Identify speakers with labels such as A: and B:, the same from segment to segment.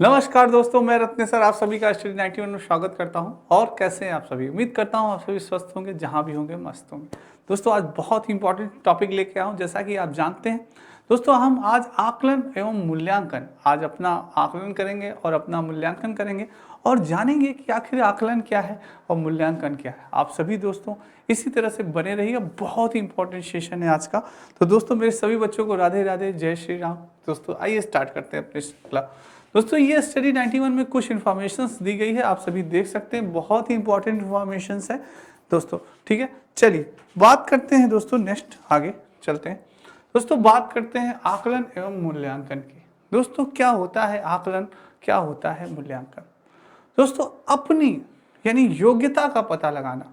A: नमस्कार दोस्तों, मैं रत्न सर आप सभी का स्टडी 91 में स्वागत करता हूं। और कैसे हैं आप सभी? उम्मीद करता हूं आप सभी स्वस्थ होंगे, जहां भी होंगे मस्त होंगे। दोस्तों आज बहुत ही इंपॉर्टेंट टॉपिक लेके आया हूं। जैसा कि आप जानते हैं दोस्तों, हम आज आकलन एवं मूल्यांकन, आज अपना आकलन करेंगे और अपना मूल्यांकन करेंगे और जानेंगे कि आखिर आकलन क्या है और मूल्यांकन क्या है। आप सभी दोस्तों इसी तरह से बने रहिए, बहुत ही इंपॉर्टेंट सेशन है आज का। तो दोस्तों मेरे सभी बच्चों को राधे राधे, जय श्री राम। दोस्तों आइए स्टार्ट करते हैं अपने श्रृंखला। दोस्तों ये स्टडी 91 में कुछ इन्फॉर्मेशंस दी गई है, आप सभी देख सकते हैं, बहुत ही इंपॉर्टेंट इन्फॉर्मेशंस है दोस्तों। ठीक है, चलिए बात करते हैं दोस्तों, नेक्स्ट आगे चलते हैं। दोस्तों बात करते हैं आकलन एवं मूल्यांकन की। दोस्तों क्या होता है आकलन, क्या होता है मूल्यांकन? दोस्तों अपनी यानी योग्यता का पता लगाना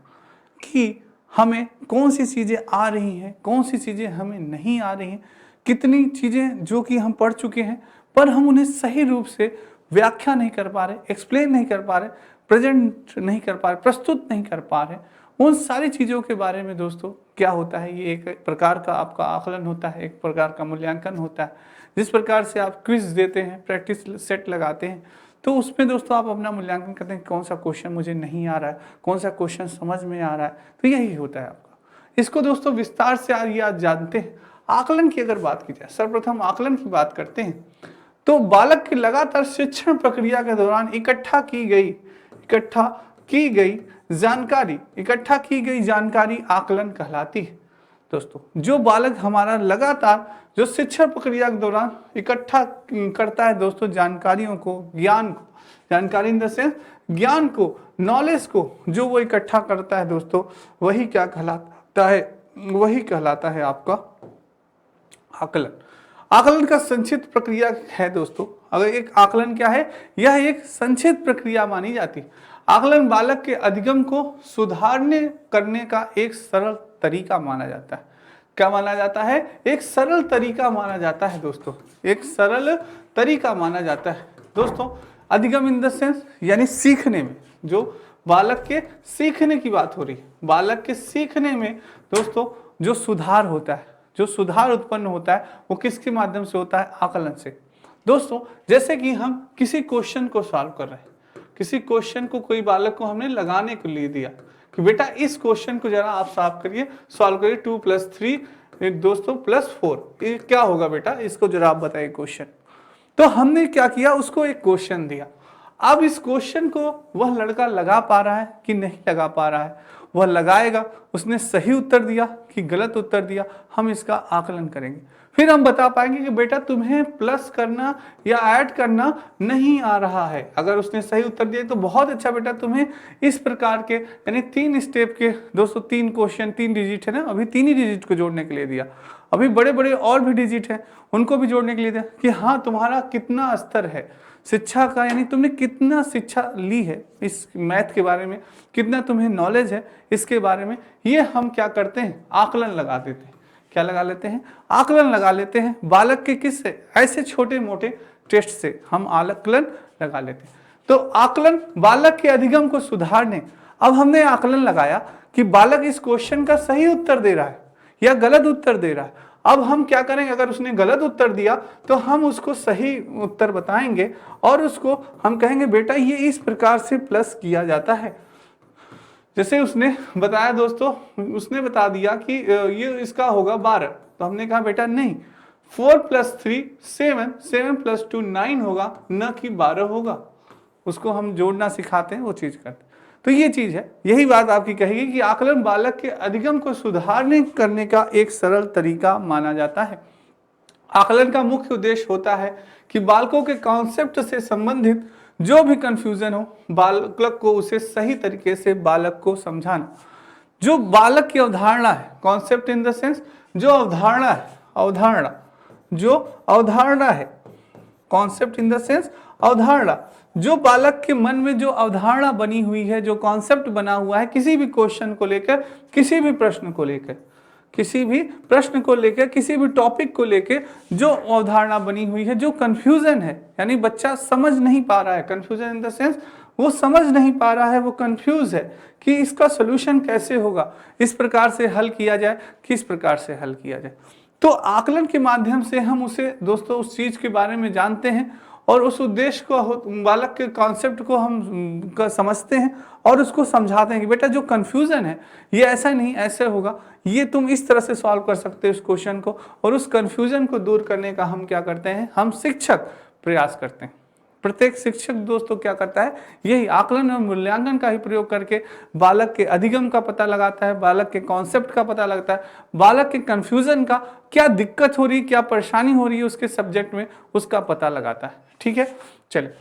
A: कि हमें कौन सी चीज़ें आ रही हैं, कौन सी चीज़ें हमें नहीं आ रही हैं, कितनी चीज़ें जो कि हम पढ़ चुके हैं पर हम उन्हें सही रूप से व्याख्या नहीं कर पा रहे, एक्सप्लेन नहीं कर पा रहे, प्रेजेंट नहीं कर पा रहे, प्रस्तुत नहीं कर पा रहे, उन सारी चीज़ों के बारे में दोस्तों क्या होता है, ये एक प्रकार का आपका आकलन होता है, एक प्रकार का मूल्यांकन होता है। जिस प्रकार से आप क्विज देते हैं, प्रैक्टिस सेट लगाते हैं, तो उसमें दोस्तों आप अपना मूल्यांकन करते हैं, कौन सा क्वेश्चन मुझे नहीं आ रहा है, कौन सा क्वेश्चन समझ में आ रहा है। तो यही होता है आपका। इसको दोस्तों विस्तार से आज जानते हैं। आकलन की अगर बात की जाए, सर्वप्रथम आकलन की बात करते हैं तो बालक की लगातार शिक्षण प्रक्रिया के दौरान इकट्ठा की गई जानकारी आकलन कहलाती है। दोस्तों जो बालक हमारा लगातार जो शिक्षण प्रक्रिया के दौरान इकट्ठा करता है दोस्तों जानकारियों को, ज्ञान को, जानकारी इन द सेंस ज्ञान को, नॉलेज को, जो वो इकट्ठा करता है दोस्तों, वही क्या कहलाता है, वही कहलाता है आपका आकलन। आकलन का संक्षिप्त प्रक्रिया है दोस्तों। अगर एक आकलन क्या है, यह एक संक्षिप्त प्रक्रिया मानी जाती है। आकलन बालक के अधिगम को सुधारने करने का एक सरल तरीका माना जाता है। क्या माना जाता है? एक सरल तरीका माना जाता है दोस्तों, एक सरल तरीका माना जाता है दोस्तों। अधिगम इन द सेंस यानी सीखने में, जो बालक के सीखने की बात हो रही है, बालक के सीखने में दोस्तों जो सुधार होता है, जो सुधार उत्पन्न होता है, वो किसके माध्यम से होता है? आकलन से। दोस्तों जैसे कि हम किसी क्वेश्चन को सॉल्व कर रहे हैं, किसी क्वेश्चन को कोई बालक को हमने लगाने के लिए दिया कि बेटा इस क्वेश्चन को जरा आप सॉल्व करिए, 2 + 3 दोस्तों +4, ये क्या होगा बेटा, इसको जरा आप बताइए क्वेश्चन। तो हमने क्या किया, उसको एक क्वेश्चन दिया। अब इस क्वेश्चन को वह लड़का लगा पा रहा है कि नहीं लगा पा रहा है, वह लगाएगा, उसने सही उत्तर दिया कि गलत उत्तर दिया, हम इसका आकलन करेंगे। फिर हम बता पाएंगे कि बेटा तुम्हें प्लस करना या ऐड करना नहीं आ रहा है। अगर उसने सही उत्तर दिया तो बहुत अच्छा बेटा, तुम्हें इस प्रकार के यानी 3 स्टेप के दोस्तों 3 क्वेश्चन, 3 डिजिट है ना, अभी 3 ही डिजिट को जोड़ने के लिए दिया, अभी बड़े बड़े और भी डिजिट है उनको भी जोड़ने के लिए दिया कि हाँ तुम्हारा कितना स्तर है शिक्षा का, यानी तुमने कितना शिक्षा ली है इस मैथ के बारे में, कितना तुम्हें नॉलेज है इसके बारे में। ये हम क्या करते हैं, आकलन लगा देते हैं। क्या लगा लेते हैं? आकलन लगा लेते हैं। बालक के किस से, ऐसे छोटे मोटे टेस्ट से हम आकलन लगा लेते हैं। तो आकलन बालक के अधिगम को सुधारने, अब हमने आकलन लगाया कि बालक इस क्वेश्चन का सही उत्तर दे रहा है या गलत उत्तर दे रहा है। अब हम क्या करेंगे, अगर उसने गलत उत्तर दिया तो हम उसको सही उत्तर बताएंगे और उसको हम कहेंगे बेटा ये इस प्रकार से प्लस किया जाता है। जैसे उसने बताया दोस्तों, उसने बता दिया कि ये इसका होगा 12, तो हमने कहा बेटा नहीं, 4 + 3 7, 7 + 2 9 होगा, न कि 12 होगा। उसको हम जोड़ना सिखाते हैं, वो चीज करते हैं। तो ये चीज है, यही बात आपकी कहेगी कि आकलन बालक के अधिगम को सुधारने करने का एक सरल तरीका माना जाता है। आकलन का मुख्य उद्देश्य होता है कि बालकों के कॉन्सेप्ट से संबंधित जो भी कंफ्यूजन हो, बालक को उसे सही तरीके से बालक को समझाना। जो बालक की अवधारणा है, कॉन्सेप्ट इन द सेंस जो अवधारणा है, जो अवधारणा है, कॉन्सेप्ट इन द सेंस अवधारणा, जो बालक के मन में जो अवधारणा बनी हुई है, जो कॉन्सेप्ट बना हुआ है किसी भी क्वेश्चन को लेकर, किसी भी प्रश्न को लेकर, किसी भी टॉपिक को लेके जो अवधारणा बनी हुई है, जो कंफ्यूजन है, यानी बच्चा समझ नहीं पा रहा है, कंफ्यूजन इन द सेंस वो समझ नहीं पा रहा है, वो कंफ्यूज है कि इसका सोल्यूशन कैसे होगा, इस प्रकार से हल किया जाए, किस प्रकार से हल किया जाए। तो आकलन के माध्यम से हम उसे दोस्तों उस चीज के बारे में जानते हैं और उस उद्देश्य को बालक के कॉन्सेप्ट को हम समझते हैं और उसको समझाते हैं कि बेटा जो कंफ्यूजन है ये ऐसा नहीं ऐसे होगा, ये तुम इस तरह से सॉल्व कर सकते हो इस क्वेश्चन को, और उस कंफ्यूजन को दूर करने का हम क्या करते हैं, हम शिक्षक प्रयास करते हैं। प्रत्येक शिक्षक दोस्तों क्या करता है, यही आकलन और मूल्यांकन का ही प्रयोग करके बालक के अधिगम का पता लगाता है, बालक के कॉन्सेप्ट का पता लगता है, बालक के कंफ्यूजन का क्या दिक्कत हो रही है, क्या परेशानी हो रही है उसके सब्जेक्ट में, उसका पता लगाता है। ठीक है, चलिए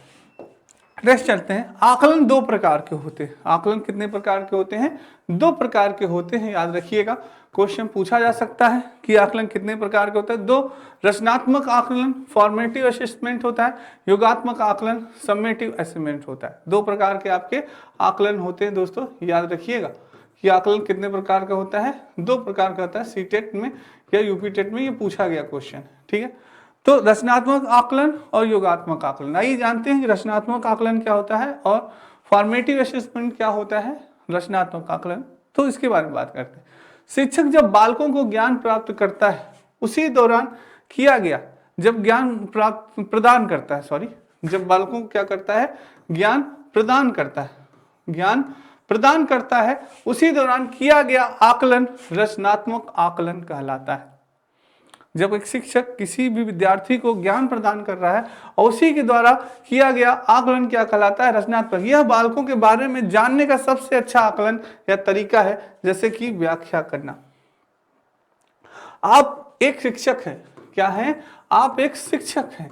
A: नेक्स्ट चलते हैं। आकलन दो प्रकार के होते हैं। आकलन कितने प्रकार के होते हैं, दो प्रकार के होते हैं, याद रखिएगा। क्वेश्चन पूछा जा सकता है कि आकलन कितने प्रकार के होते हैं। दो, रचनात्मक आकलन फॉर्मेटिव असेसमेंट होता है, योगात्मक आकलन समेटिव असेसमेंट होता है। दो प्रकार के आपके आकलन होते हैं दोस्तों, याद रखिएगा कि आकलन कितने प्रकार का होता है, दो प्रकार का होता है। सीटेट में या यूपी टेट में ये पूछा गया क्वेश्चन। ठीक है, तो रचनात्मक आकलन और योगात्मक आकलन, आइए जानते हैं कि रचनात्मक आकलन क्या होता है और फॉर्मेटिव असेसमेंट क्या होता है। रचनात्मक आकलन, तो इसके बारे में बात करते हैं। शिक्षक जब बालकों को ज्ञान प्राप्त करता है उसी दौरान किया गया, जब ज्ञान प्राप्त प्रदान करता है, सॉरी, जब बालकों को क्या करता है, ज्ञान प्रदान करता है, ज्ञान प्रदान करता है, उसी दौरान किया गया आकलन रचनात्मक आकलन कहलाता है। जब एक शिक्षक किसी भी विद्यार्थी को ज्ञान प्रदान कर रहा है और उसी के द्वारा किया गया आकलन क्या कहलाता है, रचनात्मक। यह बालकों के बारे में जानने का सबसे अच्छा आकलन या तरीका है, जैसे कि व्याख्या करना। आप एक शिक्षक हैं, क्या है, आप एक शिक्षक हैं,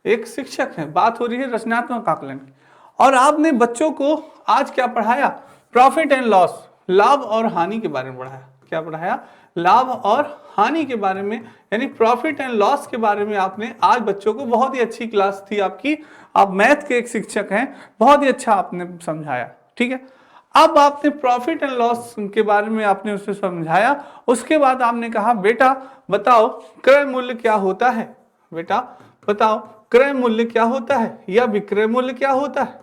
A: एक शिक्षक हैं, बात हो रही है रचनात्मक आकलन की, और आपने बच्चों को आज क्या पढ़ाया, प्रॉफिट एंड लॉस, लाभ और हानि के बारे में पढ़ाया। क्या पढ़ाया, लाभ और हानि के बारे में, यानी प्रॉफिट एंड लॉस के बारे में आपने आज बच्चों को, बहुत ही अच्छी क्लास थी आपकी, आप मैथ के एक शिक्षक हैं, बहुत ही अच्छा आपने समझाया। ठीक है, अब आपने प्रॉफिट एंड लॉस के बारे में आपने उसे समझाया, उसके बाद आपने कहा बेटा बताओ क्रय मूल्य क्या होता है, बेटा बताओ क्रय मूल्य क्या होता है या विक्रय मूल्य क्या होता है।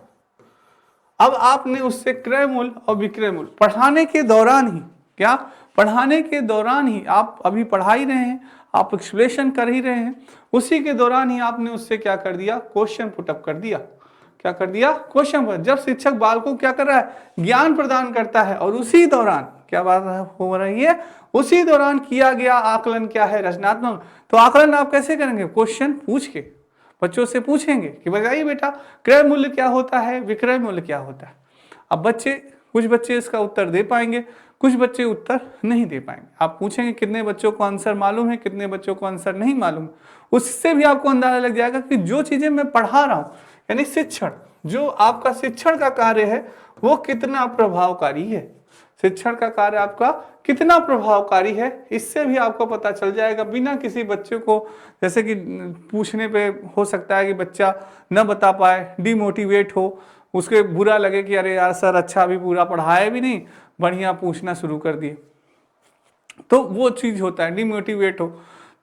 A: अब आपने उससे क्रय मूल्य और विक्रय मूल्य पढ़ाने के दौरान ही, क्या पढ़ाने के दौरान ही, आप अभी पढ़ा ही रहे हैं, आप एक्सप्लेनेशन कर ही रहे हैं, उसी के दौरान ही आपने उससे क्या कर दिया, क्वेश्चन पुटअप कर दिया। क्या कर दिया, क्वेश्चन पर। जब शिक्षक बालकों को क्या कर रहा है, ज्ञान प्रदान करता है, और उसी दौरान क्या बात हो रही है, उसी दौरान किया गया आकलन क्या है, रचनात्मक। तो आकलन आप कैसे करेंगे, क्वेश्चन पूछ के बच्चों से पूछेंगे कि बताइए बेटा क्रय मूल्य क्या होता है, विक्रय मूल्य क्या होता है। अब बच्चे, कुछ बच्चे इसका उत्तर दे पाएंगे, कुछ बच्चे उत्तर नहीं दे पाएंगे। आप पूछेंगे कितने बच्चों को आंसर मालूम है, कितने बच्चों को आंसर नहीं मालूम, उससे भी आपको अंदाजा लग जाएगा कि जो चीजें मैं पढ़ा रहा हूं, यानी शिक्षण, जो आपका शिक्षण का कार्य है वो कितना प्रभावकारी है, शिक्षण का कार्य आपका कितना प्रभावकारी है, इससे भी आपको पता चल जाएगा। बिना किसी बच्चे को, जैसे कि पूछने पे हो सकता है कि बच्चा न बता पाए, डिमोटिवेट हो, उसके बुरा लगे कि अरे यार सर अच्छा अभी पूरा पढ़ाया भी नहीं, बढ़िया पूछना शुरू कर दिए, तो वो चीज होता है, डिमोटिवेट हो।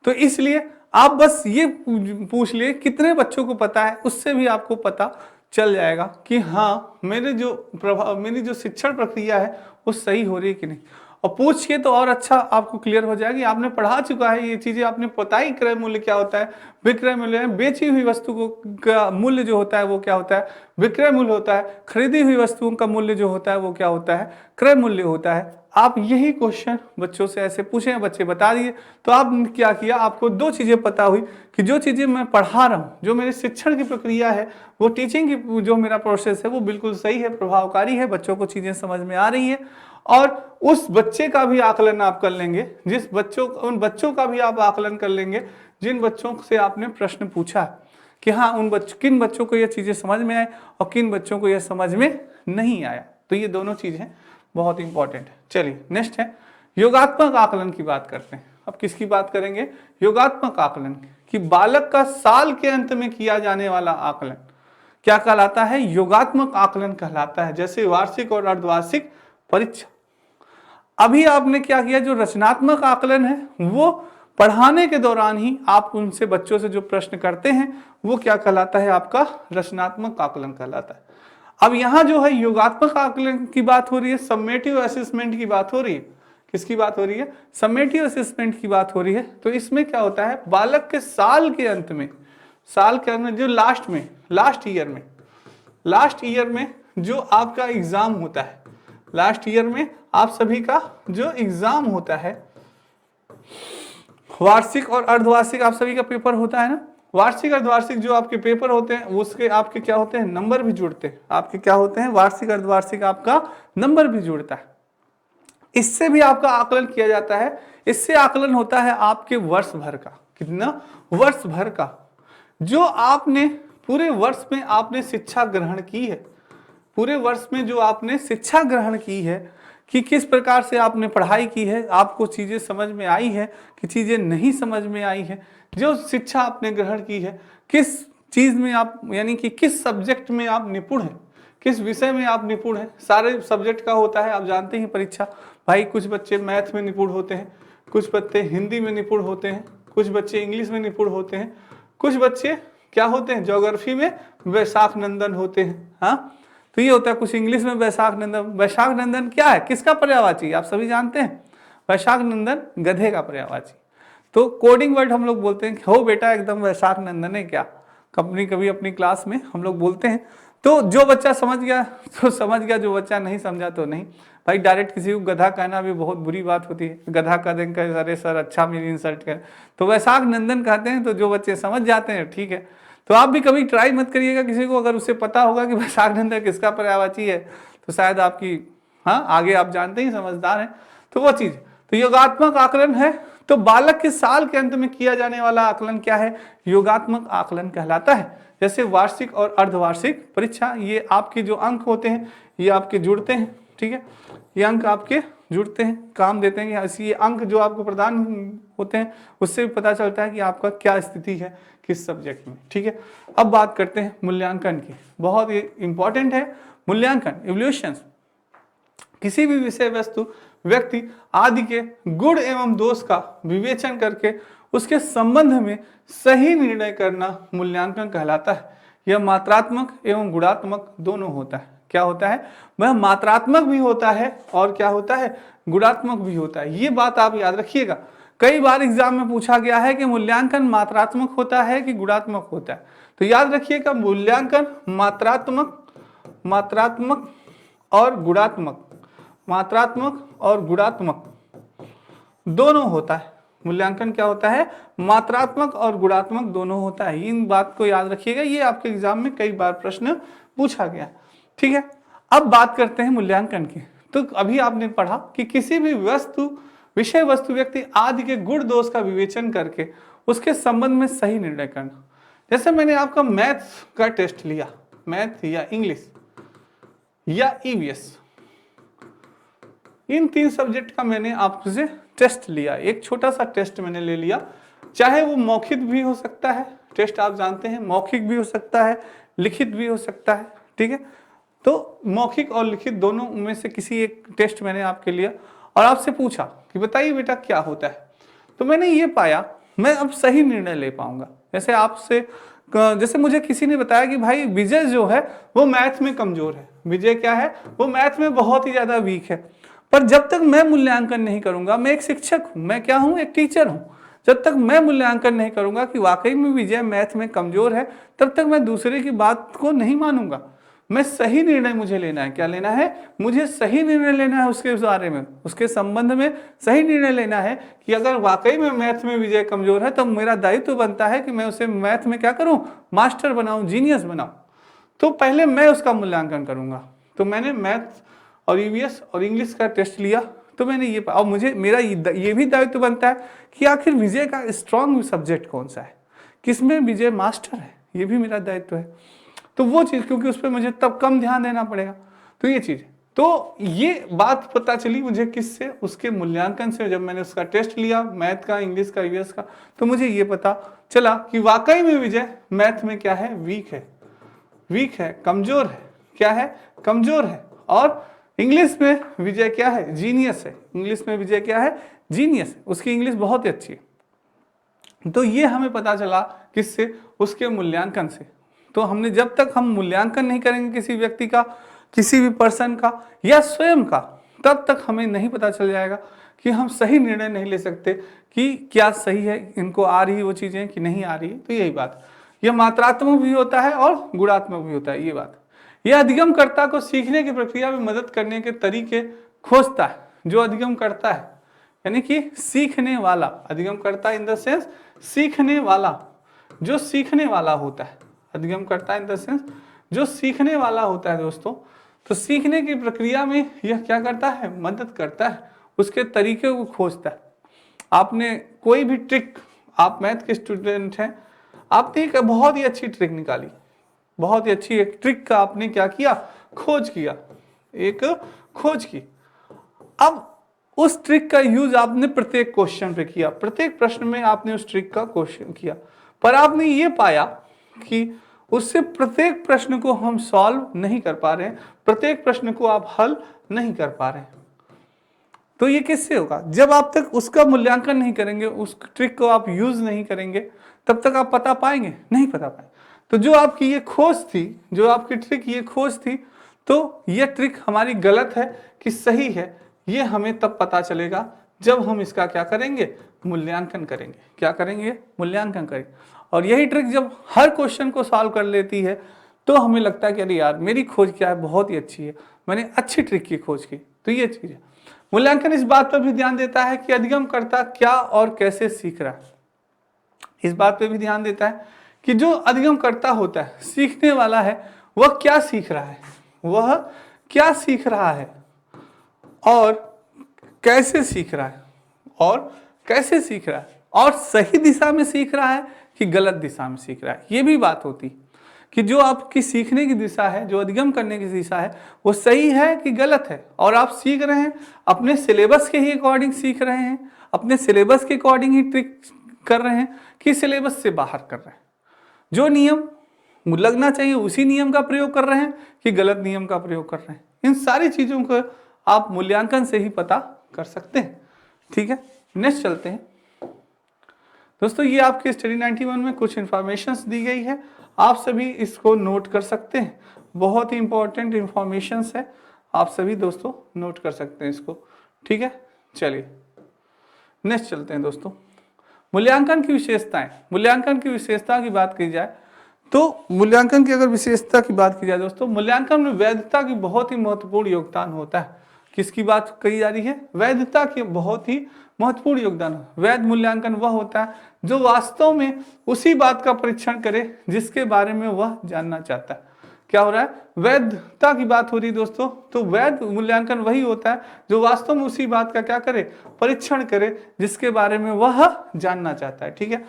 A: तो इसलिए आप बस ये पूछ लिए कितने बच्चों को पता है, उससे भी आपको पता चल जाएगा कि हाँ मेरी जो शिक्षण प्रक्रिया है वो सही हो रही है कि नहीं। और पूछ के तो और अच्छा आपको क्लियर हो जाएगा, आपने पढ़ा चुका है ये चीजें, आपने पता ही क्रय मूल्य क्या होता है, विक्रय मूल्य है, बेची हुई वस्तु को का मूल्य जो होता है वो क्या होता है, विक्रय मूल्य होता है, खरीदी हुई वस्तुओं का मूल्य जो होता है वो क्या होता है, क्रय मूल्य होता है। आप यही क्वेश्चन बच्चों से ऐसे पूछे, बच्चे बता दिए, तो आप क्या किया, आपको दो चीजें पता हुई कि जो चीजें मैं पढ़ा रहा हूँ, जो मेरी शिक्षण की प्रक्रिया है, वो टीचिंग की जो मेरा प्रोसेस है वो बिल्कुल सही है, प्रभावकारी है, बच्चों को चीजें समझ में आ रही है। और उस बच्चे का भी आकलन आप कर लेंगे, उन बच्चों का भी आप आकलन कर लेंगे जिन बच्चों से आपने प्रश्न पूछा कि हाँ किन बच्चों को यह चीजें समझ में आए और किन बच्चों को यह समझ में नहीं आया। तो ये दोनों चीजें बहुत इंपॉर्टेंट है। चलिए नेक्स्ट है योगात्मक आकलन की बात करते हैं। अब किसकी बात करेंगे, योगात्मक आकलन कि बालक का साल के अंत में किया जाने वाला आकलन क्या कहलाता है, योगात्मक आकलन कहलाता है। जैसे वार्षिक और अर्धवार्षिक परीक्षा। अभी आपने क्या किया, जो रचनात्मक आकलन है वो पढ़ाने के दौरान ही आप उनसे बच्चों से जो प्रश्न करते हैं वो क्या कहलाता है, आपका रचनात्मक आकलन कहलाता है। अब यहां जो है योगात्मक आकलन की बात हो रही है, समेटिव असेसमेंट की बात हो रही है। किसकी बात हो रही है, समेटिव असेसमेंट की बात हो रही है। तो इसमें क्या होता है, बालक के साल के अंत में, साल के अंदर जो लास्ट ईयर में जो आपका एग्जाम होता है, लास्ट ईयर में आप सभी का जो एग्जाम होता है, वार्षिक और अर्धवार्षिक आप सभी का पेपर होता है ना। वार्षिक अर्धवार्षिक जो आपके पेपर होते हैं उसके आपके क्या होते हैं, नंबर भी जुड़ते हैं। आपके क्या होते हैं, वार्षिक अर्धवार्षिक आपका नंबर भी जुड़ता है। इससे भी आपका आकलन किया जाता है। इससे आकलन होता है आपके वर्ष भर का, कितना, वर्ष भर का, जो आपने पूरे वर्ष में आपने शिक्षा ग्रहण की है, पूरे वर्ष में जो आपने शिक्षा ग्रहण की है, कि किस प्रकार से आपने पढ़ाई की है, आपको चीजें समझ में आई है कि चीजें नहीं समझ में आई है, जो शिक्षा आपने ग्रहण की है, किस चीज में आप, यानी कि किस सब्जेक्ट में आप निपुण हैं, किस विषय में आप निपुण हैं। सारे सब्जेक्ट का होता है, आप जानते हैं परीक्षा, भाई कुछ बच्चे मैथ में निपुण होते हैं, कुछ बच्चे हिंदी में निपुण होते हैं, कुछ बच्चे इंग्लिश में निपुण होते हैं, कुछ बच्चे क्या होते हैं, ज्योग्राफी में वैशाख नंदन होते हैं। हाँ, तो ये होता है, कुछ इंग्लिश में वैशाख नंदन। वैशाख नंदन क्या है, किसका पर्यायवाची, आप सभी जानते हैं, वैशाख नंदन गधे का पर्यायवाची। तो कोडिंग वर्ड हम लोग बोलते हैं, हो बेटा एकदम वैशाख नंदन है क्या, कभी अपनी क्लास में हम लोग बोलते हैं। तो जो बच्चा समझ गया तो समझ गया, जो बच्चा नहीं समझा तो नहीं। भाई डायरेक्ट किसी को गधा कहना भी बहुत बुरी बात होती है, गधा कह देंगे अरे सर अच्छा मेरी इंसल्ट कर, तो वैशाख नंदन कहते हैं। तो जो बच्चे समझ जाते हैं ठीक है। तो आप भी कभी ट्राई मत करिएगा किसी को, अगर उसे पता होगा कि वैशाख नंदन किसका पर्यायवाची है तो शायद आपकी, हाँ आगे आप जानते ही समझदार हैं, तो वो चीज। तो योगात्मक आकलन है, तो बालक के साल के अंत में किया जाने वाला आकलन क्या है, योगात्मक आकलन कहलाता है। जैसे वार्षिक और अर्धवार्षिक परीक्षा, ये आपके जो अंक होते हैं ये आपके जुड़ते हैं, ठीक है, ये अंक आपके जुड़ते हैं, काम देते हैं। ऐसे ये अंक जो आपको प्रदान होते हैं उससे भी पता चलता है कि आपका क्या स्थिति है किस सब्जेक्ट में, ठीक है। अब बात करते हैं मूल्यांकन की, बहुत ही इंपॉर्टेंट है मूल्यांकन, इवल्यूशन। किसी भी विषय वस्तु व्यक्ति आदि के गुण एवं दोष का विवेचन करके उसके संबंध में सही निर्णय करना मूल्यांकन कहलाता है। यह मात्रात्मक एवं गुणात्मक दोनों होता है। क्या होता है, वह मात्रात्मक भी होता है और क्या होता है, गुणात्मक भी होता है। ये बात आप याद रखिएगा, कई बार एग्जाम में पूछा गया है कि मूल्यांकन मात्रात्मक होता है कि गुणात्मक होता है। तो याद रखिएगा मूल्यांकन मात्रात्मक और गुणात्मक, मात्रात्मक और गुणात्मक दोनों होता है। मूल्यांकन क्या होता है, मात्रात्मक और गुणात्मक दोनों होता है। इन बात को याद रखिएगा, ये आपके एग्जाम में कई बार प्रश्न पूछा गया, ठीक है। अब बात करते हैं मूल्यांकन की। तो अभी आपने पढ़ा कि किसी भी वस्तु, विषय वस्तु, व्यक्ति आदि के गुण दोष का विवेचन करके उसके संबंध में सही निर्णय करना। जैसे मैंने आपका मैथ्स का टेस्ट लिया, मैथ या इंग्लिश या ईवीएस, इन 3 सब्जेक्ट का मैंने आपसे टेस्ट लिया, एक छोटा सा टेस्ट मैंने ले लिया, चाहे वो मौखिक भी हो सकता है, टेस्ट आप जानते हैं मौखिक भी हो सकता है, लिखित भी हो सकता है, ठीक है। तो मौखिक और लिखित दोनों में से किसी एक टेस्ट मैंने आपके लिया और आपसे पूछा कि बताइए बेटा क्या होता है। तो मैंने ये पाया मैं अब सही निर्णय ले पाऊंगा। जैसे आपसे, जैसे मुझे किसी ने बताया कि भाई विजय जो है वो मैथ में कमजोर है, विजय क्या है, वो मैथ में बहुत ही ज्यादा वीक है। पर जब तक मैं मूल्यांकन नहीं करूंगा, मैं एक शिक्षक हूं, मैं क्या हूं, एक टीचर हूं, जब तक मैं मूल्यांकन नहीं करूंगा कि वाकई में विजय मैथ में कमजोर है, तब तक मैं दूसरे की बात को नहीं मानूंगा। मैं सही निर्णय मुझे लेना है। क्या लेना है, मुझे सही निर्णय लेना है उसके बारे में, उसके संबंध में सही निर्णय लेना है कि अगर वाकई में मैथ में विजय कमजोर है तो मेरा दायित्व बनता है कि मैं उसे मैथ में क्या करूं, मास्टर बनाऊं, जीनियस बनाऊं। तो पहले मैं उसका मूल्यांकन करूंगा। तो मैंने मैथ और ईवीएस और इंग्लिश का टेस्ट लिया, तो मैंने ये, और मुझे मेरा ये भी दायित्व बनता है कि आखिर विजय का स्ट्रॉन्ग सब्जेक्ट कौन सा है, किसमें विजय मास्टर है, ये भी मेरा दायित्व है। तो वो चीज़, क्योंकि उस पर मुझे तब कम ध्यान देना पड़ेगा। तो ये चीज़, तो ये बात पता चली मुझे किससे, उसके मूल्यांकन से। जब मैंने उसका टेस्ट लिया मैथ का, इंग्लिश का, ईवीएस का, तो मुझे ये पता चला कि वाकई में विजय मैथ में क्या है, वीक है, कमजोर है, क्या है, कमजोर है। और इंग्लिश में विजय क्या है, जीनियस है, इंग्लिश में विजय क्या है, जीनियस है, उसकी इंग्लिश बहुत ही अच्छी है। तो ये हमें पता चला किससे, उसके मूल्यांकन से। तो हमने, जब तक हम मूल्यांकन नहीं करेंगे किसी व्यक्ति का, किसी भी पर्सन का या स्वयं का, तब तक हमें नहीं पता चल जाएगा कि हम सही निर्णय नहीं ले सकते कि क्या सही है, इनको आ रही वो चीजें कि नहीं आ रही। तो यही बात, यह मात्रात्मक भी होता है और गुणात्मक भी होता है। ये बात, यह अधिगमकर्ता को सीखने की प्रक्रिया में मदद करने के तरीके खोजता है। जो अधिगम करता है यानी कि सीखने वाला, अधिगमकर्ता इन द सेंस सीखने वाला, जो सीखने वाला होता है। अधिगमकर्ता इन द सेंस जो सीखने वाला होता है दोस्तों। तो सीखने की प्रक्रिया में यह क्या करता है, मदद करता है, उसके तरीके को खोजता है। आपने कोई भी ट्रिक, आप मैथ के स्टूडेंट हैं, आपने एक बहुत ही अच्छी ट्रिक निकाली, बहुत ही अच्छी एक ट्रिक का आपने क्या किया, खोज किया, एक खोज की। अब उस ट्रिक का यूज आपने प्रत्येक क्वेश्चन पे किया, प्रत्येक प्रश्न में आपने उस ट्रिक का क्वेश्चन किया, पर आपने ये पाया कि उससे प्रत्येक प्रश्न को हम सॉल्व नहीं कर पा रहे हैं, प्रत्येक प्रश्न को आप हल नहीं कर पा रहे हैं। तो ये किससे होगा, जब आप तक उसका मूल्यांकन नहीं करेंगे, उस ट्रिक को आप यूज नहीं करेंगे, तब तक आप पता पाएंगे, नहीं पता पाएंगे। तो जो आपकी ये खोज थी, जो आपकी ट्रिक ये खोज थी, तो ये ट्रिक हमारी गलत है कि सही है, ये हमें तब पता चलेगा जब हम इसका क्या करेंगे, मूल्यांकन करेंगे। क्या करेंगे, मूल्यांकन करेंगे। और यही ट्रिक जब हर क्वेश्चन को सॉल्व कर लेती है तो हमें लगता है कि अरे यार मेरी खोज क्या है, बहुत ही अच्छी है, मैंने अच्छी ट्रिक की खोज की। तो ये चीज है। मूल्यांकन इस बात पर भी ध्यान देता है कि अधिगमकर्ता क्या और कैसे सीख रहा है। इस बात पर भी ध्यान देता है कि जो अधिगमकर्ता होता है, सीखने वाला है, वह क्या सीख रहा है, वह क्या सीख रहा है और कैसे सीख रहा है, और कैसे सीख रहा है, और सही दिशा में सीख रहा है कि गलत दिशा में सीख रहा है। ये भी बात होती कि जो आपकी सीखने की दिशा है, जो अधिगम करने की दिशा है, वो सही है कि गलत है, और आप सीख रहे हैं अपने सिलेबस के ही अकॉर्डिंग सीख रहे हैं, अपने सिलेबस के अकॉर्डिंग ही ट्रिक कर रहे हैं कि सिलेबस से बाहर कर रहे हैं, जो नियम लगना चाहिए उसी नियम का प्रयोग कर रहे हैं कि गलत नियम का प्रयोग कर रहे हैं। इन सारी चीजों को आप मूल्यांकन से ही पता कर सकते हैं। ठीक है, नेक्स्ट चलते हैं दोस्तों। ये आपके स्टडी 91 में कुछ इंफॉर्मेशंस दी गई है, आप सभी इसको नोट कर सकते हैं, बहुत ही इंपॉर्टेंट इंफॉर्मेशंस है, आप सभी दोस्तों नोट कर सकते हैं इसको। ठीक है, चलिए नेक्स्ट चलते हैं दोस्तों। मूल्यांकन की विशेषताएं, मूल्यांकन की विशेषता की बात की जाए तो मूल्यांकन की अगर विशेषता की बात की जाए दोस्तों, मूल्यांकन में वैधता की बहुत ही महत्वपूर्ण योगदान होता है। किसकी बात कही जा रही है, वैधता की बहुत ही महत्वपूर्ण योगदान। वैध मूल्यांकन वह होता है जो वास्तव में उसी बात का परीक्षण करे जिसके बारे में वह जानना चाहता है। क्या हो रहा है, वैधता की बात हो रही है दोस्तों। तो वैध मूल्यांकन वही होता है जो वास्तव में उसी बात का क्या करे, परीक्षण करे जिसके बारे में वह जानना चाहता है। ठीक है,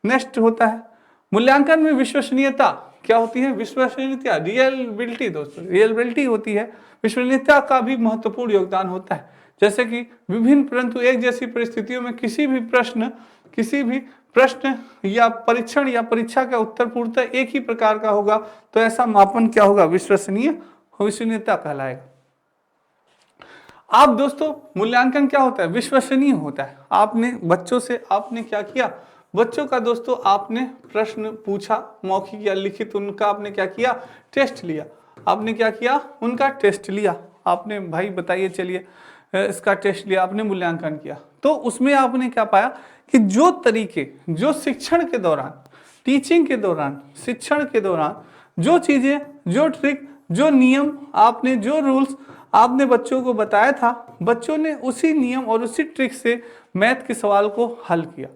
A: नेक्स्ट होता है मूल्यांकन में विश्वसनीयता। क्या होती है, विश्वसनीयता, रियलिबिलिटी दोस्तों, रियलिबिलिटी होती है। विश्वसनीयता का भी महत्वपूर्ण योगदान होता है। जैसे कि विभिन्न परंतु एक जैसी परिस्थितियों में किसी भी प्रश्न या परीक्षण या परीक्षा का उत्तर पूर्णतः एक ही प्रकार का होगा, तो ऐसा मापन क्या होगा, विश्वसनीयता कहलाएगा। आप दोस्तों मूल्यांकन क्या होता है, विश्वसनीय होता है। आपने बच्चों से आपने क्या किया, बच्चों का दोस्तों आपने प्रश्न पूछा, मौखिक या लिखित, उनका आपने क्या किया, टेस्ट लिया। आपने क्या किया, उनका टेस्ट लिया। आपने भाई बताइए, चलिए इसका टेस्ट लिया, आपने मूल्यांकन किया। तो उसमें आपने क्या पाया कि जो तरीके, जो शिक्षण के दौरान, टीचिंग के दौरान, शिक्षण के दौरान जो चीजें, जो ट्रिक, जो नियम आपने, जो रूल्स आपने बच्चों को बताया था, बच्चों ने उसी नियम और उसी ट्रिक से मैथ के सवाल को हल किया।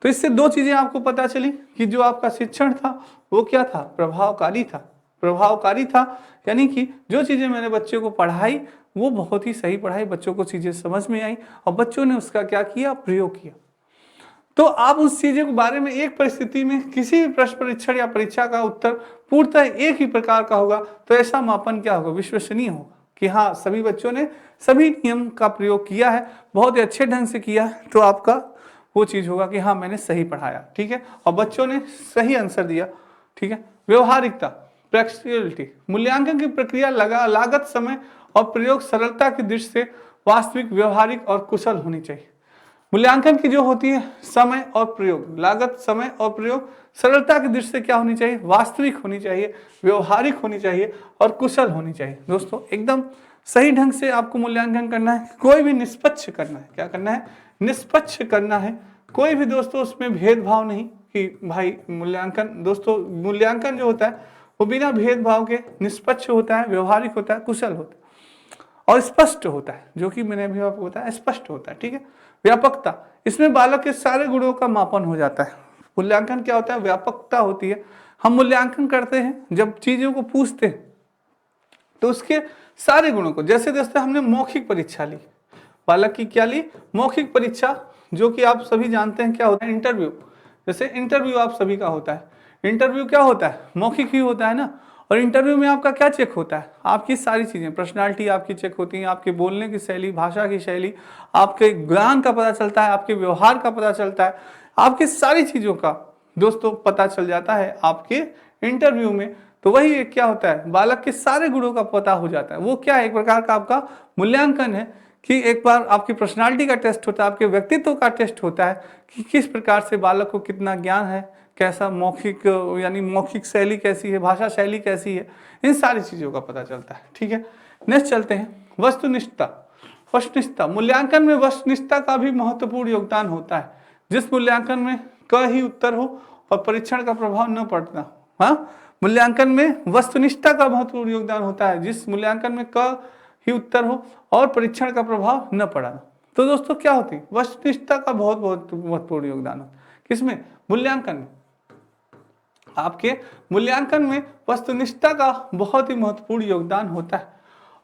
A: तो इससे दो चीजें आपको पता चली कि जो आपका शिक्षण था वो क्या था, प्रभावकारी था। प्रभावकारी था यानी कि जो चीजें मैंने बच्चों को पढ़ाई वो बहुत ही सही पढ़ाई, बच्चों को चीजें समझ में आई और बच्चों ने उसका क्या किया, प्रयोग किया। तो आप उस चीजों के बारे में एक परिस्थिति में किसी भी प्रश्न परीक्षण या परीक्षा का उत्तर पूर्णतः एक ही प्रकार का होगा, तो ऐसा मापन क्या होगा, विश्वसनीय होगा कि हाँ सभी बच्चों ने सभी नियम का प्रयोग किया है, बहुत ही अच्छे ढंग से किया है, तो आपका वो चीज होगा कि हाँ मैंने सही पढ़ाया। ठीक है, और बच्चों ने सही आंसर दिया। ठीक है, व्यवहारिकता, प्रैक्टिकलिटी, मूल्यांकन की प्रक्रिया लागत, समय और प्रयोग सरलता की दृष्टि से वास्तविक, व्यवहारिक और कुशल होनी चाहिए। मूल्यांकन की जो होती है समय और प्रयोग, लागत, समय और प्रयोग सरलता की दृष्टि से क्या होनी चाहिए, वास्तविक होनी चाहिए, व्यवहारिक होनी चाहिए और कुशल होनी चाहिए। दोस्तों एकदम सही ढंग से आपको मूल्यांकन करना है, कोई भी निष्पक्ष करना है। क्या करना है, निष्पक्ष करना है, कोई भी दोस्तों उसमें भेदभाव नहीं कि भाई मूल्यांकन, दोस्तों मूल्यांकन जो होता है वो बिना भेदभाव के निष्पक्ष होता है, व्यवहारिक होता है, कुशल होता है और स्पष्ट होता है, जो कि मैंने अभी आपको बताया स्पष्ट होता है। ठीक है। व्यापकता, इसमें बालक के सारे गुणों का मापन हो जाता है। मूल्यांकन क्या होता है, व्यापकता होती है। हम मूल्यांकन करते हैं जब चीजों को पूछते हैं तो उसके सारे गुणों को, जैसे दोस्तों हमने मौखिक परीक्षा ली, बालक की क्या ली, मौखिक परीक्षा, जो कि आप सभी जानते हैं क्या होता है, इंटरव्यू। जैसे इंटरव्यू आप सभी का होता है, इंटरव्यू क्या होता है, मौखिक ही होता है ना। और इंटरव्यू में आपका क्या चेक होता है, आपकी सारी चीजें, पर्सनालिटी आपकी चेक होती है, आपके बोलने की शैली, भाषा की शैली, आपके ज्ञान का पता चलता है, आपके व्यवहार का पता चलता है, आपकी सारी चीजों का दोस्तों पता चल जाता है आपके इंटरव्यू में। तो वही एक क्या होता है, बालक के सारे गुणों का पता हो जाता है। वो क्या है, एक प्रकार का आपका मूल्यांकन है कि एक बार आपकी पर्सनालिटी का टेस्ट होता है, आपके व्यक्तित्व का टेस्ट होता है कि किस प्रकार से बालक को कितना ज्ञान है, कैसा मौखिक यानी मौखिक शैली कैसी है, भाषा शैली कैसी है, इन सारी चीज़ों का पता चलता है। ठीक है। नेक्स्ट चलते हैं, वस्तुनिष्ठता। वस्तुनिष्ठता, मूल्यांकन में वस्तुनिष्ठता का भी महत्वपूर्ण योगदान होता है। जिस मूल्यांकन में क ही उत्तर हो और परीक्षण का प्रभाव न पड़ना। हाँ, मूल्यांकन में वस्तुनिष्ठता का महत्वपूर्ण योगदान होता है, जिस मूल्यांकन में क ही उत्तर हो और परीक्षण का प्रभाव न पड़ाना। तो दोस्तों क्या होती है, वस्तुनिष्ठता का बहुत बहुत महत्वपूर्ण योगदान होता है। किसमें, मूल्यांकन में। आपके मूल्यांकन में वस्तुनिष्ठता का बहुत ही महत्वपूर्ण योगदान होता है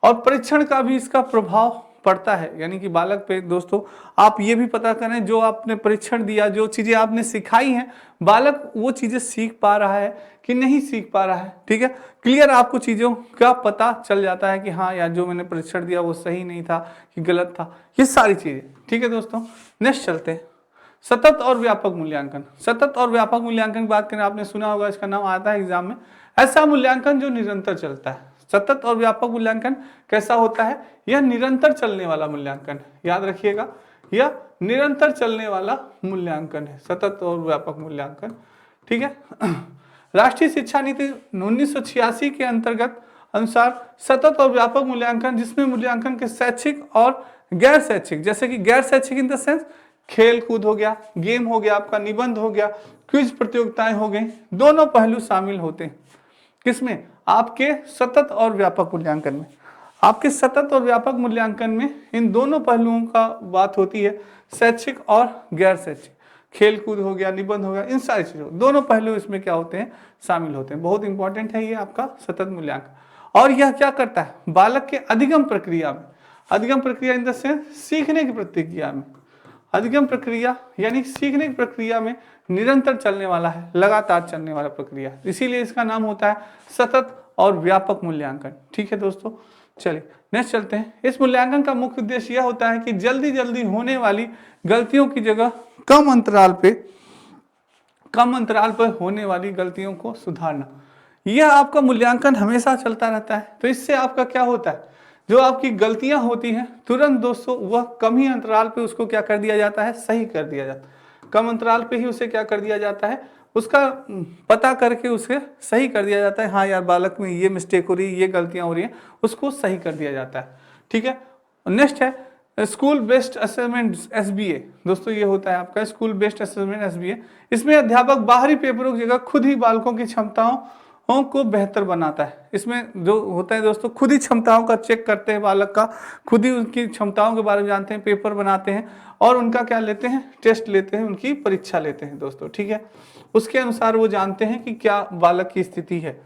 A: और परीक्षण का भी इसका प्रभाव पड़ता है। यानी कि बालक पे दोस्तों आप ये भी पता करें, जो आपने परीक्षण दिया, जो चीजें आपने सिखाई हैं, बालक वो चीजें सीख पा रहा है कि नहीं सीख पा रहा है। ठीक है, क्लियर आपको चीजों का पता चल जाता है कि हाँ यार जो मैंने परीक्षण दिया वो सही नहीं था कि गलत था, ये सारी चीजें। ठीक है दोस्तों, नेक्स्ट चलते हैं, सतत और व्यापक मूल्यांकन। सतत और व्यापक मूल्यांकन की बात करें, आपने सुना होगा, इसका नाम आता है एग्जाम में, ऐसा मूल्यांकन जो निरंतर चलता है। सतत और व्यापक मूल्यांकन कैसा होता है, यह निरंतर चलने वाला मूल्यांकन है। याद रखिएगा, यह निरंतर चलने वाला मूल्यांकन है, सतत और व्यापक मूल्यांकन। ठीक है। राष्ट्रीय शिक्षा नीति 1986 के अंतर्गत अनुसार सतत और व्यापक मूल्यांकन, जिसमें मूल्यांकन के शैक्षिक और गैर शैक्षिक, जैसे कि गैर शैक्षिक इन द सेंस खेल कूद हो गया, गेम हो गया, आपका निबंध हो गया, क्विज प्रतियोगिताएं हो गई, दोनों पहलू शामिल होते हैं। किसमें, आपके सतत और व्यापक मूल्यांकन में। आपके सतत और व्यापक मूल्यांकन में इन दोनों पहलुओं का बात होती है, शैक्षिक और गैर शैक्षिक, खेल कूद हो गया, निबंध हो गया, इन सारी चीजों, दोनों पहलू इसमें क्या होते हैं, शामिल होते हैं। बहुत इंपॉर्टेंट है ये आपका सतत मूल्यांकन। और यह क्या करता है, बालक के अधिगम प्रक्रिया में, अधिगम प्रक्रिया इन द सेंस सीखने की प्रक्रिया में, अधिगम प्रक्रिया यानी सीखने की प्रक्रिया में निरंतर चलने वाला है, लगातार चलने वाला प्रक्रिया, इसीलिए इसका नाम होता है सतत और व्यापक मूल्यांकन। ठीक है दोस्तों, चलिए नेक्स्ट चलते हैं। इस मूल्यांकन का मुख्य उद्देश्य यह होता है कि जल्दी जल्दी होने वाली गलतियों की जगह कम अंतराल पर होने वाली गलतियों को सुधारना। यह आपका मूल्यांकन हमेशा चलता रहता है। तो इससे आपका क्या होता है, जो आपकी गलतियां होती हैं तुरंत दोस्तों वह कम ही अंतराल पे उसको क्या कर दिया जाता है, सही कर दिया जाता है। कम अंतराल पे ही उसे क्या कर दिया जाता है, उसका पता करके उसे सही कर दिया जाता है। हाँ यार बालक में ये मिस्टेक हो रही है, ये गलतियां हो रही हैं, उसको सही कर दिया जाता है। ठीक है। नेक्स्ट है स्कूल बेस्ड असेसमेंट SBA। दोस्तों ये होता है आपका स्कूल बेस्ड असेसमेंट SBA। इसमें अध्यापक बाहरी पेपरों की जगह खुद ही बालकों की क्षमताओं को बेहतर बनाता है। इसमें जो होता है दोस्तों, खुद ही क्षमताओं का चेक करते हैं, बालक का खुद ही उनकी क्षमताओं के बारे में जानते हैं, पेपर बनाते हैं और उनका क्या लेते हैं, टेस्ट लेते हैं, उनकी परीक्षा लेते हैं दोस्तों। ठीक है, उसके अनुसार वो जानते हैं कि क्या बालक की स्थिति है।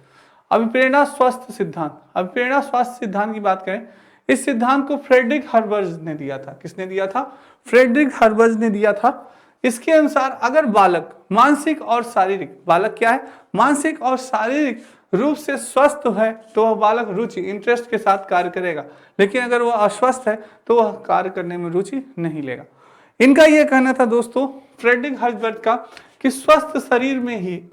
A: अभिप्रेरणा स्वास्थ्य सिद्धांत, अभिप्रेरणा स्वास्थ्य सिद्धांत की बात करें, इस सिद्धांत को फ्रेडरिक हर्बर्ज ने दिया था। किसने दिया था, फ्रेडरिक हर्बर्ज ने दिया था। इसके अनुसार अगर बालक मानसिक और शारीरिक, बालक क्या है, मानसिक और शारीरिक रूप से स्वस्थ है तो वह बालक रुचि इंटरेस्ट के साथ कार्य करेगा, लेकिन अगर वह अस्वस्थ है तो वह कार्य करने में रुचि नहीं लेगा। इनका यह कहना था दोस्तों फ्रेडरिक हर्बर्ज का कि स्वस्थ शरीर में ही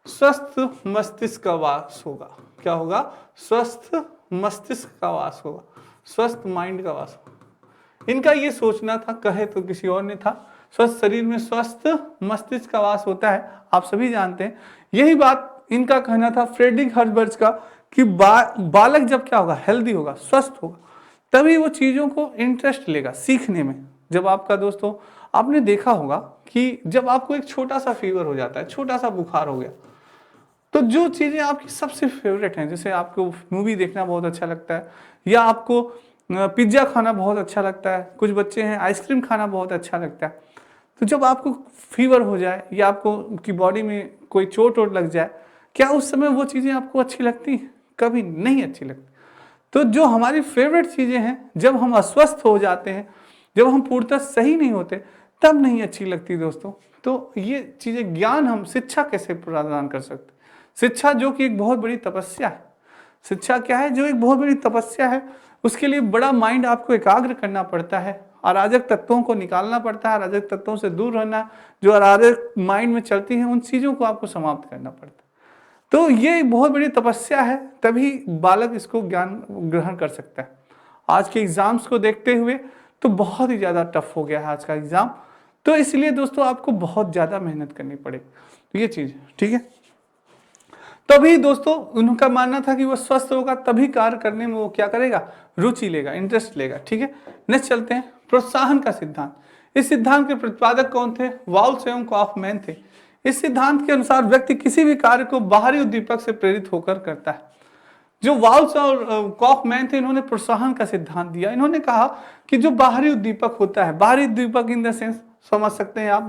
A: स्वस्थ मस्तिष्क का वास होगा। क्या होगा, स्वस्थ मस्तिष्क का वास होगा, स्वस्थ माइंड का वास होगा। इनका ये सोचना था, कहे तो किसी और ने था, स्वस्थ शरीर में स्वस्थ मस्तिष्क का वास होता है, आप सभी जानते हैं। यही बात इनका कहना था फ्रेडरिक हर्बर्ज का कि बालक जब क्या होगा, हेल्दी होगा, स्वस्थ होगा, तभी वो चीजों को इंटरेस्ट लेगा सीखने में। जब आपका दोस्तों आपने देखा होगा कि जब आपको एक छोटा सा फीवर हो जाता है, छोटा सा बुखार हो गया, तो जो चीज़ें आपकी सबसे फेवरेट हैं, जैसे आपको मूवी देखना बहुत अच्छा लगता है या आपको पिज्ज़ा खाना बहुत अच्छा लगता है, कुछ बच्चे हैं आइसक्रीम खाना बहुत अच्छा लगता है। तो जब आपको फीवर हो जाए या आपको की बॉडी में कोई चोट वोट लग जाए, क्या उस समय वो चीज़ें आपको अच्छी लगती? कभी नहीं अच्छी लगती। तो जो हमारी फेवरेट चीज़ें हैं, जब हम अस्वस्थ हो जाते हैं, जब हम पूर्णतः सही नहीं होते, तब नहीं अच्छी लगती दोस्तों। तो ये चीज़ें ज्ञान हम शिक्षा कैसे प्रदान कर सकते? शिक्षा जो कि एक बहुत बड़ी तपस्या है। शिक्षा क्या है? जो एक बहुत बड़ी तपस्या है। उसके लिए बड़ा माइंड आपको एकाग्र करना पड़ता है, अराजक तत्वों को निकालना पड़ता है, अराजक तत्वों से दूर रहना, जो अराजक माइंड में चलती हैं उन चीज़ों को आपको समाप्त करना पड़ता है। तो ये एक बहुत बड़ी तपस्या है, तभी बालक इसको ज्ञान ग्रहण कर सकता है। आज के एग्जाम्स को देखते हुए तो बहुत ही ज़्यादा टफ हो गया है आज का एग्ज़ाम, तो इसलिए दोस्तों आपको बहुत ज़्यादा मेहनत करनी पड़ेगी। तो ये चीज़ ठीक है। तभी दोस्तों उनका मानना था कि वो स्वस्थ होगा तभी कार्य करने में वो क्या करेगा, रुचि लेगा, इंटरेस्ट लेगा। ठीक है, नेक्स्ट चलते हैं, प्रोत्साहन का सिद्धांत। इस सिद्धांत के प्रतिपादक कौन थे? वाल्स एवं कॉफमैन थे। इस सिद्धांत के अनुसार व्यक्ति किसी भी कार्य को बाहरी उद्दीपक से प्रेरित होकर करता है। जो वाल्स और कॉफमैन थे, इन्होंने प्रोत्साहन का सिद्धांत दिया। इन्होंने कहा कि जो बाहरी उद्दीपक होता है, बाहरी उद्दीपक इन द सेंस समझ सकते हैं आप,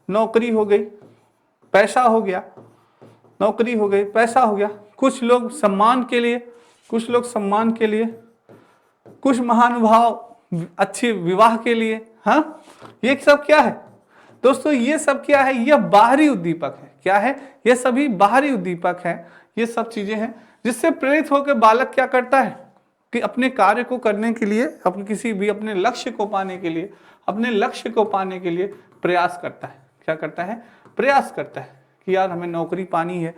A: नौकरी हो गई, पैसा हो गया, नौकरी हो गई, पैसा हो गया, कुछ लोग सम्मान के लिए, कुछ महानुभाव अच्छे विवाह के लिए। हाँ, ये सब क्या है दोस्तों? ये सब क्या है? यह बाहरी उद्दीपक है। क्या है? ये सभी बाहरी उद्दीपक है। ये सब चीजें हैं जिससे प्रेरित होकर बालक क्या करता है कि अपने कार्य को करने के लिए, अपने किसी भी अपने लक्ष्य को पाने के लिए प्रयास करता है। क्या करता है? प्रयास करता है कि यार हमें नौकरी पानी है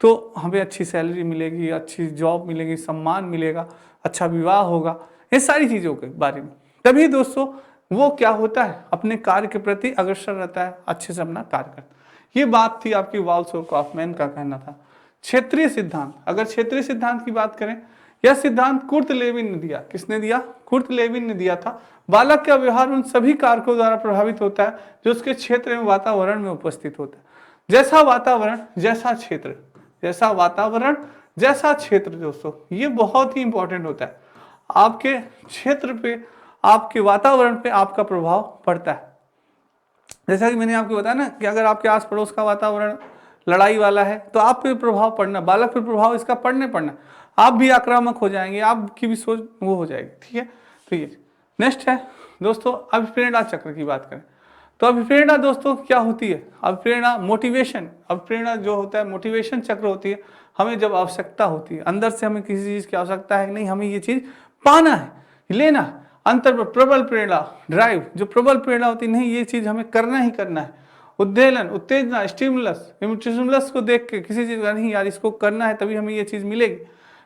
A: तो हमें अच्छी सैलरी मिलेगी, अच्छी जॉब मिलेगी, सम्मान मिलेगा, अच्छा विवाह होगा, ये सारी चीज़ों के बारे में। तभी दोस्तों वो क्या होता है, अपने कार्य के प्रति अग्रसर रहता है, अच्छे से अपना कार्य करता है। ये बात थी आपकी वाल्स और कॉफमैन का कहना था। क्षेत्रीय सिद्धांत, अगर क्षेत्रीय सिद्धांत की बात करें, यह सिद्धांत कुर्ट लेविन ने दिया। किसने दिया? कुर्ट लेविन ने दिया था। बालक का व्यवहार उन सभी कारकों द्वारा प्रभावित होता है जो उसके क्षेत्र में वातावरण में उपस्थित होता है। जैसा वातावरण जैसा क्षेत्र दोस्तों, ये बहुत ही इंपॉर्टेंट होता है। आपके क्षेत्र पे, आपके वातावरण पे आपका प्रभाव पड़ता है। जैसा कि मैंने आपको बताया ना कि अगर आपके आस पड़ोस का वातावरण लड़ाई वाला है तो आप पे प्रभाव पड़ना, बालक पे प्रभाव इसका पड़ना, आप भी आक्रामक हो जाएंगे, आपकी भी सोच वो हो जाएगी। ठीक है, तो ये नेक्स्ट है दोस्तों, अभिप्रेरणा चक्र की बात करें तो अभिप्रेरणा दोस्तों क्या होती है? अभिप्रेरणा मोटिवेशन, अभिप्रेरणा जो होता है मोटिवेशन चक्र होती है। हमें जब आवश्यकता होती है, अंदर से हमें किसी चीज की आवश्यकता है, नहीं हमें ये चीज पाना है, लेना है, अंतर प्रबल प्रेरणा, ड्राइव, जो प्रबल प्रेरणा होती है, नहीं ये चीज हमें करना ही करना है, उद्वेलन, उत्तेजना, स्टिमुलस को देख के किसी चीज का नहीं यार इसको करना है तभी हमें ये चीज मिलेगी।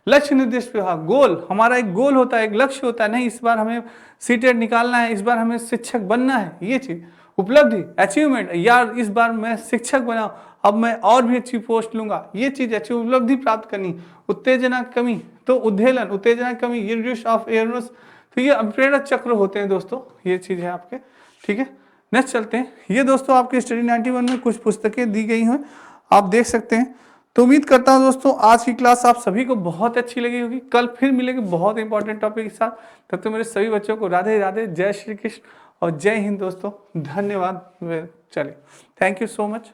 A: लक्ष्य निर्दिष्ट व्यवहार, गोल, हमारा एक गोल होता है, एक लक्ष्य होता है, नहीं इस बार हमें सीटेट निकालना है, इस बार हमें शिक्षक बनना है, ये चीज। उपलब्धि, अचीवमेंट, यार इस बार मैं शिक्षक बना, अब मैं और भी अच्छी पोस्ट लूंगा, ये चीज अच्छी उपलब्धि प्राप्त करनी। उत्तेजना कमी, तो उद्वेलन, उत्तेजना कमी, ये रिड्यूस ऑफ एयरनेस, तो ये अभिप्रेरणा चक्र होते हैं दोस्तों, ये चीज है आपके। ठीक है, नेक्स्ट चलते हैं। ये दोस्तों आपके स्टडी 91 में कुछ पुस्तकें दी गई हैं, आप देख सकते हैं। तो उम्मीद करता हूं दोस्तों आज की क्लास आप सभी को बहुत अच्छी लगी होगी। कल फिर मिलेंगे बहुत इंपॉर्टेंट टॉपिक के साथ। तब तक मेरे सभी बच्चों को राधे राधे, जय श्री कृष्ण और जय हिंद दोस्तों। धन्यवाद। चलिए, थैंक यू सो मच।